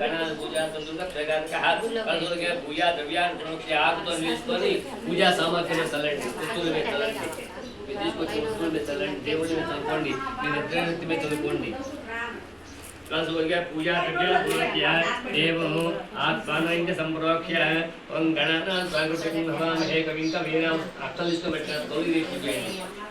గణాల పూజా సందర్భంగా పూజా ద్రవ్యాన్ని ఆకుతో నిలుచుకొని పూజా సామగ్రిని చల్లండి, వస్తువుల మీద చల్లండి, మీరు తీసుకొచ్చి వస్తువుల మీద చల్లండి, దేవుడి మీద చదువుకోండి, మీరు ఇద్దరు వ్యక్తి మీద చదువుకోండి. पूजा एवं आत्मानंद संप्रोक्ष्य ओं गणानां सांकृतिकं नमामहे कविं कवीनाम् अर्थलिष्टमेट्ट तौली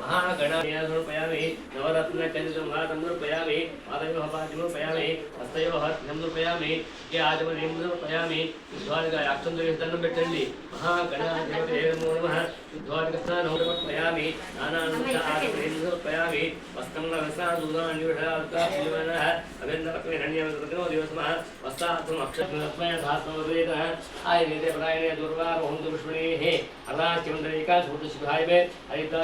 महागणाय समर्पयामि नवरत्नकंजसंहारं समर्पयामि पादयोः पाद्यं समर्पयामि हस्तयोः हस्तं समर्पयामि के आजमनीं समर्पयामि शुद्धार्घ अक्षन्तरिष्टं पेट्टंడి महागणाधिपतये नमो नमः शुद्धार्घस्नानं समर्पयामि नानानुग्रहादिं समर्पयामि वस्त्रं रसादुदान्युषाल्का जीवनः अभिन्नपत्नी हण्यवदनो दिवसमः वस्तात्मम् अक्षरत्मय धात्मवेदः आयनेते प्रायणे दुर्वा बहुन्तु विष्णुनेः अराचिमन्दरिका सुभुतशिभायवे हरिता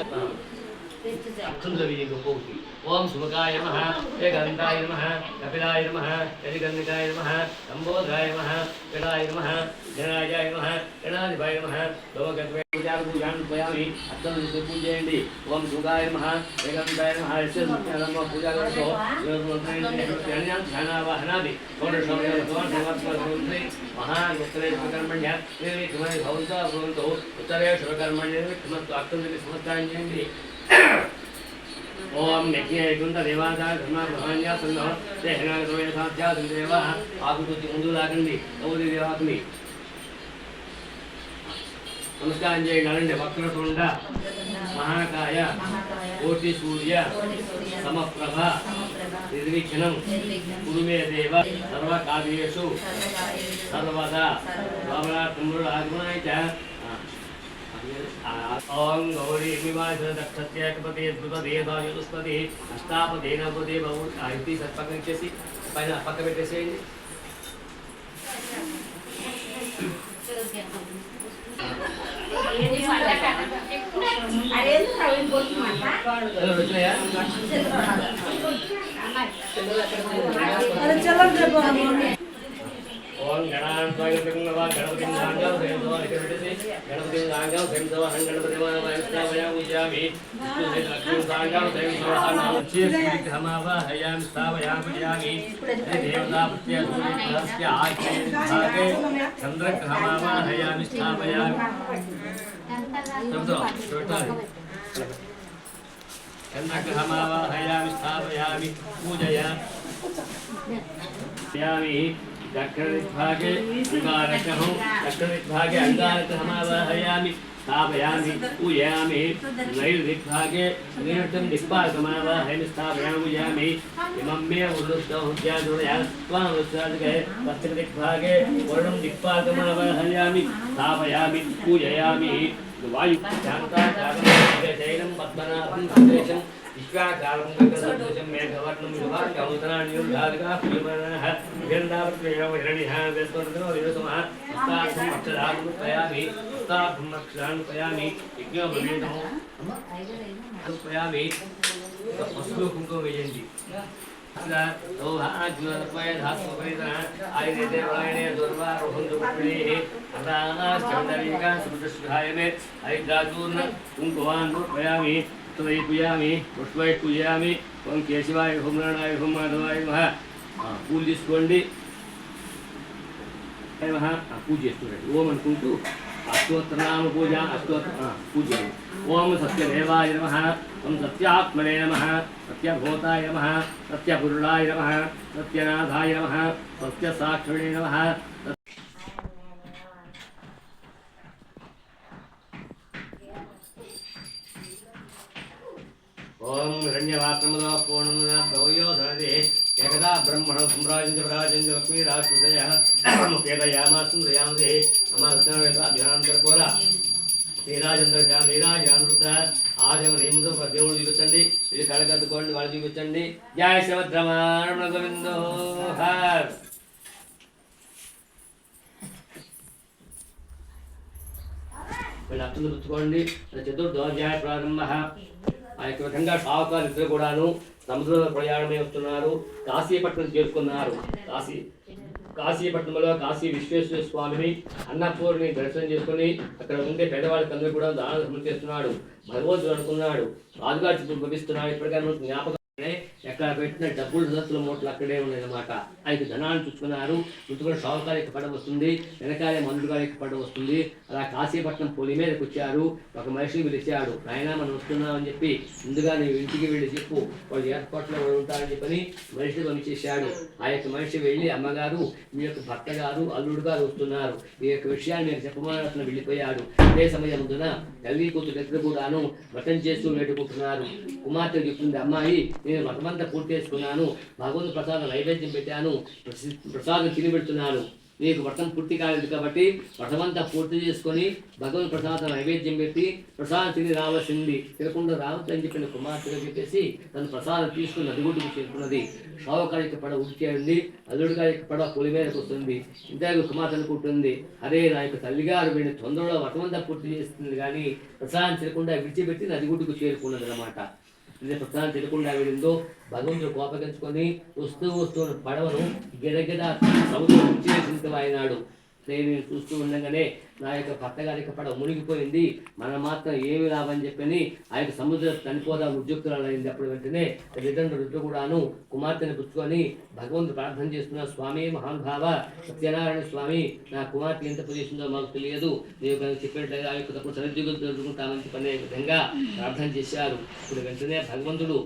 अक्षुन्द्रवीय गोपौति ओम सुमुखाय नमः एकगन्धाय नमः कपिलाय नमः यदिगन्धिकाय नमः लम्बोदराय नमः गणाय नमः जनाय नमः गणाधिपाय नमः लोकत्वे पूजां पयामि अत्तं पूजयन्ति ओम सुमुखाय नमः एकगन्धाय नमः यस्य नमः पूजा करो योगमन्त्रं ध्यानावाहनादि षोडशोपचारसमर्पणं महागुप्तरे कर्मण्य निर्विघ्नं भवन्तः भवन्तु उत्तरे शुभकर्मण्य निर्विघ्नं अत्तं समस्ताञ्जयन्ति ओम नित्यैकुंठ देवादा धर्म भवान्या सन्नो देहना रोय साध्या देवा आकुति ముందు లాగండి గౌరీ దేవాకుని నమస్కారం చేయండి వక్రతుండ మహాకాయ కోటి సూర్య సమప్రభ నిర్విఘ్నం కురుమే దేవ సర్వకార్యేషు సర్వదా భావనాత్మములు ఆగమనాయ ओं गौरी विवाह दक्षत्याकपते द्विपदे दायुस्पदे अष्टापदे नवपदे बहु आयति सत्पकं చేసి పైన పక్క పెట్టేసేయండి अरे चलो जब ओम गणानां गणपतिं नांगं सेवतो गणपतिं नांगं सेवतो गणपति वायुष्ठावया पूजामि विष्णु नांगं सेवतो हमावाहयामि स्थावयामि देवता प्रत्यय आख्ये भागे चंद्रग्रहमावाहयामि स्थावयामि चंद्रग्रहमावाहयामि स्थावयामि पूजयामि दक्षिणदिग्भागे अंगारकं दक्षिणदिग्भागे अंगारकमावाहयामि स्थापयामि पूजयामि नैर्दिग्भागे नैऋत्यं दिक्पालकमावाहयामि स्थापयामि पूजयामि इमं मे उल्लुष्टहुत्याजुरया त्वामुत्सादके पश्चिमदिग्भागे वर्णं दिक्पालकमावाहयामि स्थापयामि पूजयामि वायुशान्ताकारं पद्मनाभं प्रदेशं विश्वाकारं गगनसदृशं मेघवर्णं शुभाङ्गमुदराण्युर्धारकाः प्रियमाणः विगन्धावत्वेयवहिरणिः वेस्वर्धनो दिवसमः हस्तार्थम् अक्षरानुपयामि हस्तार्थम् अक्षरानुपयामि यज्ञोपवेदम् अनुपयामि पशुः कुङ्कुम वेजन्ति आयुर्वेदे वायने दुर्वा रोहन्तु पत्नीः अदानाश्चन्दरिका सुदृश्यहायमे हरिद्राचूर्ण कुङ्कुमान् रूपयामि तवै पूजयामि पुष्पै पूजयामि ओं केशवाय ओं नारायणाय ओं माधवाय नमः పూజ తీసుకోండి పూజ చేసుకోండి ఓం అనుకుంటూ అష్టోత్తరనామ పూజ పూజ ఓం సత్యదేవాయ నమః ఓం సత్యాత్మనే నమః సత్యభూతాయ నమః సత్యపురుషాయ నమః సత్యనాథాయ నమః సత్యసాక్షిణే నమః ओम हिरण्यवात्रमदा पूर्णमदा प्रवयो धनदे एकदा ब्रह्मणं सम्राजं राजं लक्ष्मी राष्ट्रदयः मुखेदयामासं दयामदे अमासनवेदा ध्यानांतरकोरा नीराजंद्रजामनीराजानृत आजमनेमुदो దేవుడు చూపించండి ఇది కడగద్దుకోండి వాళ్ళు చూపించండి జయ శివద్రమారమణ గోవిందో హర్ వీళ్ళందరూ పుచ్చుకోండి చతుర్దోధ్యాయ ప్రారంభ ఆ యొక్క విధంగా షావుకారు ఇద్దరు కూడాను సముద్రంలో ప్రయాణమై వస్తున్నారు. కాశీపట్నం చేరుకున్నారు. కాశీపట్నంలో కాశీ విశ్వేశ్వర స్వామిని అన్నపూర్ణి దర్శనం చేసుకుని అక్కడ ఉండే పేదవాళ్ళకందరూ కూడా దానం సమర్పిస్తున్నాడు. భగవంతుడు అనుకున్నాడు రాజుగారు పంపిస్తున్నాడు. ఇప్పటికైనా జ్ఞాపకం ఎక్కడ పెట్టిన డబ్బులు దత్తుల మూటలు అక్కడే ఉన్నాయన్నమాట. ఆయనకి ధనాన్ని చూసుకున్నారు. చుట్టుకున్న షావుకారికి పడ వస్తుంది, వెనకాలే మందుగారికి పడ వస్తుంది. అలా కాశీపట్నం పొలి మీదకి వచ్చారు. ఒక మనిషిని పిలిచాడు, నాయన మనం వస్తున్నామని చెప్పి ముందుగా నీవు ఇంటికి వెళ్ళి చెప్పు, వాళ్ళు ఏర్పాట్లో వాళ్ళు ఉంటారని చెప్పని మనిషిని పంపించేశాడు. ఆ యొక్క మనిషి వెళ్ళి అమ్మగారు మీ యొక్క భర్త గారు అల్లుడు గారు వస్తున్నారు, ఈ యొక్క విషయాన్ని మీరు చెప్పమని అతను వెళ్ళిపోయాడు. అదే సమయం ముందున తల్లి కూతురు దగ్గర కూడాను వ్రతం చేస్తూ వేడుకుంటున్నారు. కుమార్తె చెప్తుంది, అమ్మాయి నేను వ్రతమంతా పూర్తి చేసుకున్నాను, భగవంతు ప్రసాదం నైవేద్యం పెట్టాను, ప్రసాదం తిని పెడుతున్నాను, నీకు వ్రతం పూర్తి కాలేదు కాబట్టి వ్రతమంతా పూర్తి చేసుకొని భగవంతు ప్రసాదం నైవేద్యం పెట్టి ప్రసాదం తిని రావాల్సింది, తినకుండా రావద్దని చెప్పిన కుమార్తెగా చెప్పేసి తను ప్రసాదం తీసుకుని నదిగుడ్డుకు చేరుకున్నది. షావుకారికి పడ ఉడికేయండి, అల్లుడి గారికి పడ పొలి మీదకి వస్తుంది. ఇంతకు కుమార్తె అనుకుంటుంది, అరే నా యొక్క తల్లిగారు వీడిని తొందరలో వ్రతమంతా పూర్తి చేస్తుంది కానీ ప్రసాదం తినకుండా విడిచిపెట్టి నదిగుడ్డుకు చేరుకున్నది అన్నమాట. ఇదే ప్రసాదం తినకుండా వెళ్ళిందో భగవంతుడు కోపగించుకొని వస్తూ పడవను గిడగిడ సముద్రం విచ్చివేసింత అయినాడు. నేను చూస్తూ ఉండగానే నా యొక్క భర్త గారికి పడవ మునిగిపోయింది, మనం మాత్రం ఏమి లాభని చెప్పని ఆ యొక్క సముద్రం చనిపోదా ఉద్యుక్తులు అయింది. అప్పుడు వెంటనే తల్లిదండ్రులు రుద్ర కూడాను కుమార్తెను పుచ్చుకొని భగవంతుడు ప్రార్థన చేస్తున్న, స్వామి మహానుభావ సత్యనారాయణ స్వామి, నా కుమార్తె ఎంత పొజిషన్లో మాకు తెలియదు, నేను కనుక చెప్పినట్టుగా ఆ యొక్క తప్పుడు సరిద్యుగులు తెలుసుకుంటామని చెప్పనే విధంగా ప్రార్థన చేశారు. ఇప్పుడు వెంటనే భగవంతుడు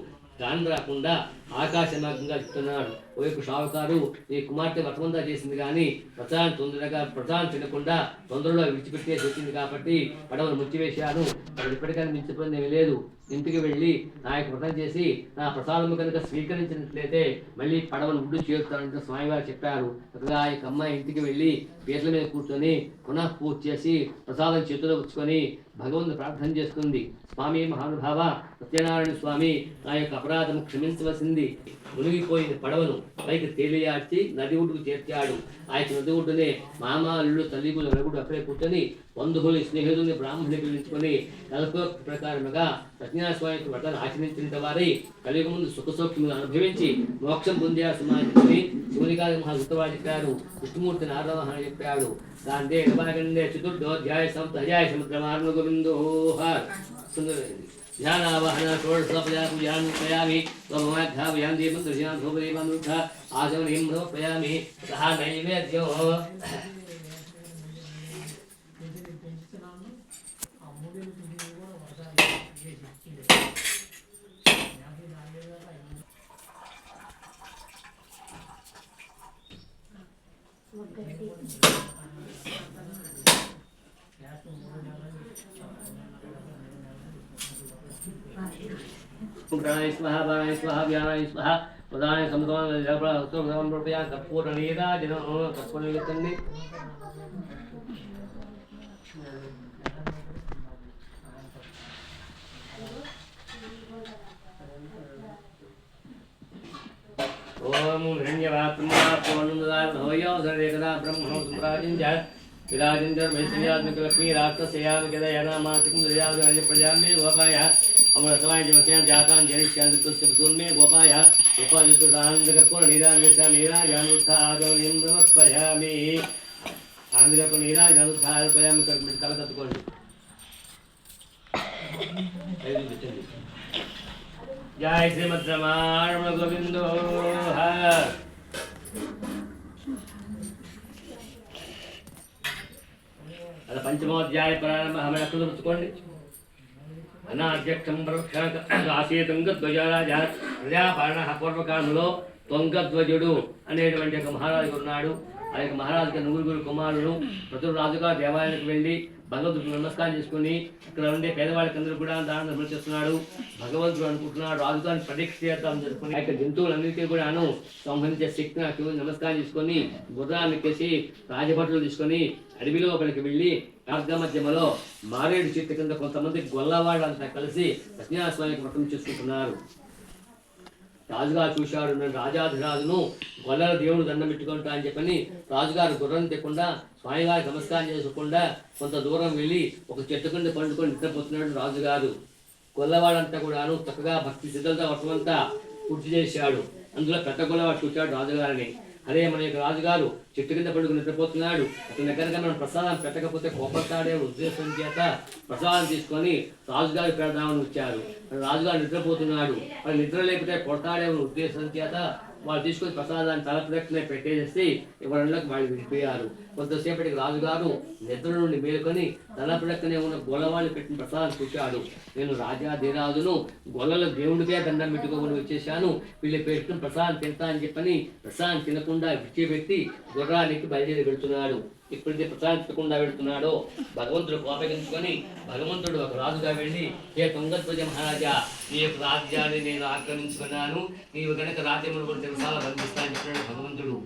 గాని రాకుండా ఆకాశ మార్గంగా చెప్తున్నాడు, ఓ యొక్క షావుకారు ఈ కుమార్తె వ్రతమంతా చేసింది కానీ ప్రసాదం తినకుండా తొందరలో విడిచిపెట్టేసి వచ్చింది కాబట్టి పడవను ముచ్చివేశాను, అక్కడ ఇప్పటికైనా మించిపోయింది లేదు. ఇంటికి వెళ్ళి నా యొక్క వ్రతం చేసి నా ప్రసాదము కనుక స్వీకరించినట్లయితే మళ్ళీ పడవను ఉడ్డు చేరుతానంటే స్వామివారు చెప్పారు. చక్కగా ఆ యొక్క అమ్మాయి ఇంటికి వెళ్ళి పీటల మీద కూర్చొని పునః పూజ చేసి ప్రసాదం చేతిలో పుచ్చుకొని భగవంతుని ప్రార్థన చేస్తుంది. స్వామి మహానుభావ సత్యనారాయణ స్వామి, నా యొక్క అపరాధము క్షమించవలసింది. మునిగిపోయిన పడవను పైకి తేలియాడ్చి నది ఒడ్డుకు చేర్చాడు. ఆ యొక్క నది ఒడ్డునే మామాలు తల్లిగులు వెలుగుడు అక్కడే కూర్చొని బంధువులు స్నేహితుల్ని బ్రాహ్మణుని పిలుచుకొని కల్పోక్తి ప్రకారముగా సత్యనారాయణ స్వామి వ్రతాన్ని ఆచరించిన వారై కలియుగ ముందు సుఖసౌఖ్యములు అనుభవించి మోక్షం పొందారు సమాజాన్ని శివునిగారి మహా ఉత్తవాడు చెప్పారు. విష్ణుమూర్తి నారదమహని చెప్పాడు. దాంతే గండే చతుర్థోధ్యాయ సంతయాయ సముద్రమార్మ గోవిందో సుందరమైంది. ध्यानावाहन षोडशोपया पूजां कयामि त्वमाध्यापयां दीपं दर्शयां धूपदीपं रुद्ध आचमनीं समर्पयामि सः नैवेद्यो प्राणाय स्वाहा बाणाय स्वाहा व्यानाय स्वाहा प्रदानाय समतोलन जलप्रया कर्पूरनीराजनं कर्पूरनिवेदने ओम हिरण्यवात्मा पूर्णमुदा भवयो सर्वेकदा ब्रह्मणो सम्राजिञ्च विराजिञ्च वैश्यात्मिक लक्ष्मी राक्षसयामिकदयना मासिकं दयावि प्रजामे गोपाय अमृतवाय जीवस्यां जातां जनिष्यां तुष्टपुसून्मे गोपाय उपायुक्तसान्दकपूर्णनीराञ्जस्यामीराजानुत्थादौर्यं समर्पयामि आन्द्रपुनीराजानुत्थार्पयामि कलकत्तुकोण्डि जय श्रीमद्रमारमण गोविंदो अला पंचमोध्याय प्रारंभ हमें अक्लुचुकोंडि अनाध्यक्षं प्रवक्षण తుంగధ్వజరాజ ప్రజాపాలన పూర్వకాలంలో తుంగధ్వజుడు అనేటువంటి ఒక మహారాజు ఉన్నాడు. ఆ యొక్క మహారాజుకి నలుగురు కుమారులు. ప్రతి రాజుగా దేవాలయానికి వెళ్ళి భగవంతుడికి నమస్కారం చేసుకుని ఇక్కడ ఉండే పేదవాళ్ళకి అందరూ కూడా దానం అమలు చేస్తున్నాడు. భగవంతుడు అనుకుంటున్నాడు రాజుగారిని పరీక్ష చేద్దాం జరుపుకుని ఆ యొక్క జంతువులన్నిటికీ కూడాను సంబంధించే శక్తి నాకు నమస్కారం చేసుకొని గుర్రాన్ని ఎక్కేసి రాజభటులు తీసుకొని అడవి లోపలికి వెళ్ళి మార్గ మధ్యమలో మారేడు చెట్టు కింద కొంతమంది గొల్లవాళ్ళంతా కలిసి సత్యనారాయణ స్వామికి వ్రతం చేసుకుంటున్నారు. రాజుగారు చూశాడు, నేను రాజాధిరాజును గొల్లల దేవుడు దండం పెట్టుకుంటా అని చెప్పని రాజుగారు గుర్రం తెకుండా స్వామివారికి నమస్కారం చేసుకోకుండా కొంత దూరం వెళ్ళి ఒక చెట్టు కింద పండుకొని నిద్రపోతున్నాడు రాజుగారు. గొల్లవాడంతా కూడాను చక్కగా భక్తి సిద్ధంగా వ్రతమంతా పూర్తి చేశాడు. అందులో పెద్ద గొల్లవాడు చూశాడు రాజుగారిని. అదే మన యొక్క రాజుగారు చెట్టు కింద పడుకుని నిద్రపోతున్నాడు. అతని దగ్గరగా మనం ప్రసాదం పెట్టకపోతే కోపడతాడే ఉద్దేశం చేత ప్రసాదం తీసుకొని రాజుగారి పెడదామని వచ్చారు. రాజుగారు నిద్రపోతున్నాడు, అది నిద్ర లేకపోతే కొడతాడే ఉద్దేశం చేత వాళ్ళు తీసుకొని ప్రసాదాన్ని తల ప్రదక్షిణ పెట్టేసి ఎవరిలోకి వాళ్ళు విడిపోయారు. కొంతసేపటికి రాజుగారు నిద్ర నుండి మేలుకొని తల ప్రదక్షిణ ఉన్న గొల్లవాళ్ళు పెట్టిన ప్రసాదం చూశాడు. నేను రాజాధిరాజును గొల్లల దేవుడికే దండం పెట్టుకోమని వచ్చేసాను, వీళ్ళు పెట్టిన ప్రసాదం తింటా అని చెప్పని ప్రసాదం తినకుండా విడిచిపెట్టి గుర్రానికి బయలుదేరి పెడుతున్నాడు. ఎప్పుడైతే ప్రశాంతకుండా వెళుతున్నాడో భగవంతుడు కోపగించుకొని భగవంతుడు ఒక రాజుగా వెళ్ళి, హే తుంగధ్వజ మహారాజా, నీ యొక్క రాజ్యాన్ని నేను ఆక్రమించుకున్నాను, నీవు కనుక రాజ్యములు కూడా తెలుసాలా బంధిస్తానని చెప్పినాడు భగవంతుడు.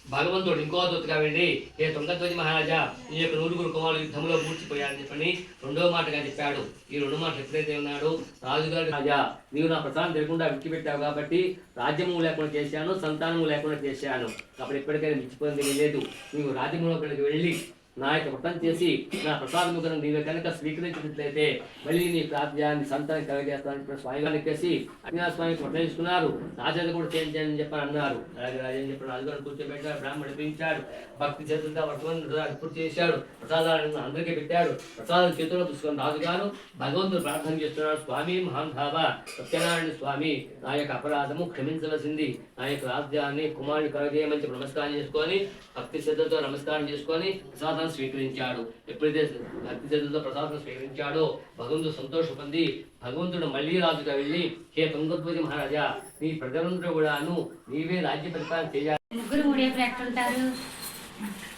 భగవంతుడు ఇంకో దూతగా వెళ్ళి, హే తుంగధ్వజ మహారాజా, నీ యొక్క 9 కుమారులు యుద్ధంలో మూర్చిపోయారని చెప్పని రెండో మాటగా చెప్పాడు. ఈ 2 మాటలు ఎప్పుడైతే ఉన్నాడు, రాజుగారు రాజా, నీవు నా ప్రసాదం తెలియకుండా విడిచిపెట్టావు కాబట్టి రాజ్యము లేకుండా చేశాను, సంతానము లేకుండా చేశాను, కాబట్టి ఎప్పటికైనా మించిపోయింది లేదు. నీవు రాజ్యములోకి వెళ్ళి నా యొక్క వ్రతం చేసి నా ప్రసాదము కనుక నీవే కనుక స్వీకరించినట్లయితే మళ్ళీ నీ రాజ్యాన్ని సంతానం కలగజేస్తానని చెప్పిన స్వామిగారిని కేసి అజ్ఞాన స్వామికి వ్రతం చేసుకున్నారు. నా చేత కూడా చేయించాలని చెప్పని అన్నారు. అలాగే రాజని చెప్పిన రాజుగారు కూర్చోబెట్టాడు, బ్రాహ్మణుడు పిలిచాడు, భక్తి చేతులతో వ్రతం పూర్తి చేశాడు, ప్రసాదాలను అందరికీ పెట్టాడు. ప్రసాదం చేతుల్లో పుచ్చుకొని రాజుగారు భగవంతుడు ప్రార్థన చేస్తున్నాడు, స్వామి మహానుభావ సత్యనారాయణ స్వామి, నా యొక్క అపరాధము క్షమించవలసింది, నా యొక్క రాజ్యాన్ని కుమారుని కలగజేయమని చెప్పి నమస్కారం చేసుకొని భక్తి శ్రద్ధతో నమస్కారం చేసుకొని ప్రసాదం స్వీకరించాడు. ఎప్పుడైతే భక్తి శ్రద్ధతో ప్రసాదం స్వీకరించాడో భగవంతుడు సంతోష పొంది భగవంతుడు మళ్ళీ రాజుగా వెళ్ళి, హే తుంగధ్వజ మహారాజా, నీ ప్రజలందరూ కూడాను నీవే రాజ్య పరిపాలన చేయాలి. ముగ్గురు మూడేపు ఎట్లుంటారు,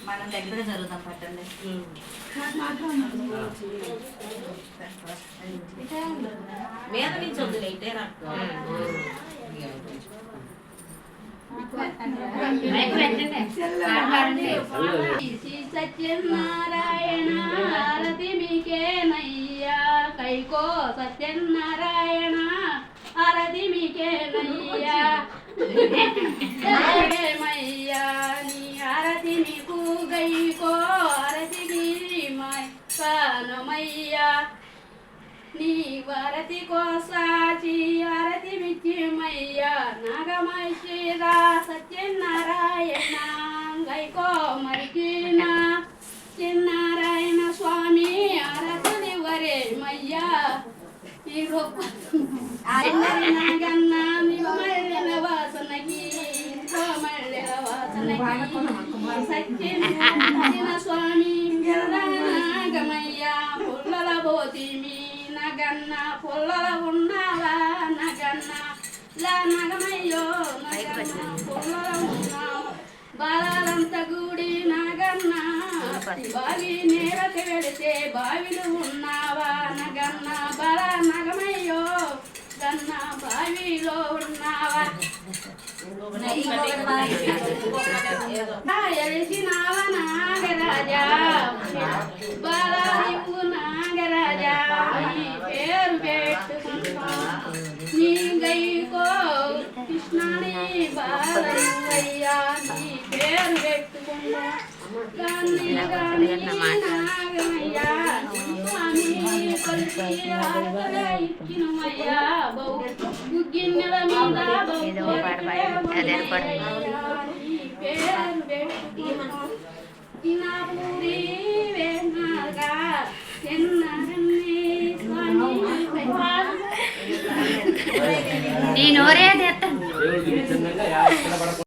మనం దగ్గర జరుగుతాం పట్టండి. మీద నుంచి వద్దులైతే సత్యనారాయణ ఆరతి మీకేనయ్యా, కైకో సత్యనారాయణ ఆరతి మీకేనయ్యా, మయ్యా నీ ఆరతి మీకు గైకో ఆరతి కానమయ్యా, నీ వారతి కోసాచి ఆరతి మిచ్చిమయ్యా, నాగమశిరా సత్యనారాయణ గైకో మరికిన సత్యనారాయణ స్వామి ఆరతి వరే మయ్యా, ఈ రూప నాగన్న నీవు మళ్ళెల వాసనకి మళ్ళెల వాసనకి సత్యనారాయణ స్వామి నాగమయ్యా, పుల్లల పోతిమి నగన్న పుల్లల ఉన్నావా నగన్న లా నగమయ్యో నగన్న పుల్లల ఉన్నావు, బాలంత గుడి నగన్న బావి నేలకి వెళితే బావిలు ఉన్నావా నగన్న బల నగమయ్యో గన్న బావిలో ఉన్నావా, ఎలిసినావా నాగరాజా బాల నీవు నాగరాజా, నీ పేరు పెట్టుకుంటా నీ గైకో కృష్ణని బాలయ్యా, నీ పేరు పెట్టుకుంటా నాగమయ్యా, స్వామి కొలిసి ఇచ్చినమయ్యా, గుగ్గిన్నెల మీద పేరు పెట్టుకుంటా పూరి వేనాగా నీ నోరే